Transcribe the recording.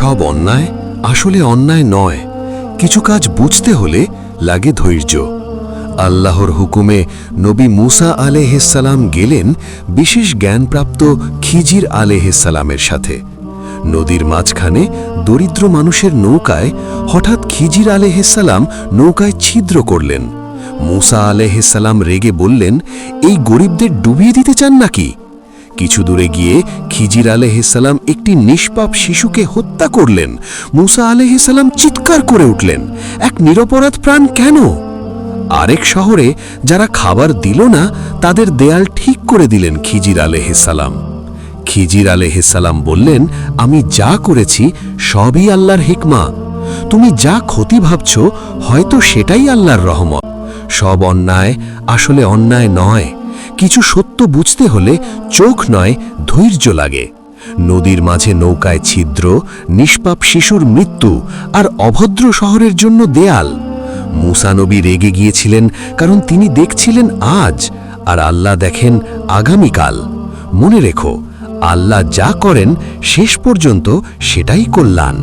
সব অন্যায় আসলে অন্যায় নয়। কিছু কাজ বুঝতে হলে লাগে ধৈর্য। আল্লাহর হুকুমে নবী মুসা আলাইহিসসালাম গেলেন বিশেষ জ্ঞানপ্রাপ্ত খিজির আলাইহিসসালামের সাথে। নদীর মাঝখানে দরিদ্র মানুষের নৌকায় হঠাৎ খিজির আলাইহিসসালাম নৌকায় ছিদ্র করলেন। মুসা আলাইহিসসালাম রেগে বললেন, এই গরিবদের ডুবিয়ে দিতে চান নাকি? কিছু দূরে গিয়ে খিজির আলাইহিসসালাম একটি নিষ্পাপ শিশুকে হত্যা করলেন। মুসা আলাইহিসসালাম চিৎকার করে উঠলেন, এক নিরপরাধ প্রাণ কেন? আরেক শহরে যারা খাবার দিল না তাদের দেয়াল ঠিক করে দিলেন খিজির আলাইহিসসালাম। খিজির আলাইহিসসালাম বললেন, আমি যা করেছি সবই আল্লাহর হিকমা। তুমি যা ক্ষতি ভাবছ হয়তো সেটাই আল্লাহর রহমত। সব অন্যায় আসলে অন্যায় নয়। কিছু সত্য বুঝতে হলে চোখ নয়, ধৈর্য লাগে। নদীর মাঝে নৌকায় ছিদ্র, নিষ্পাপ শিশুর মৃত্যু আর অভদ্র শহরের জন্য দেয়াল। মুসা নবী রেগে গিয়েছিলেন কারণ তিনি দেখছিলেন আজ, আর আল্লাহ দেখেন আগামীকাল। মনে রেখো, আল্লাহ যা করেন শেষ পর্যন্ত সেটাই কল্যাণ।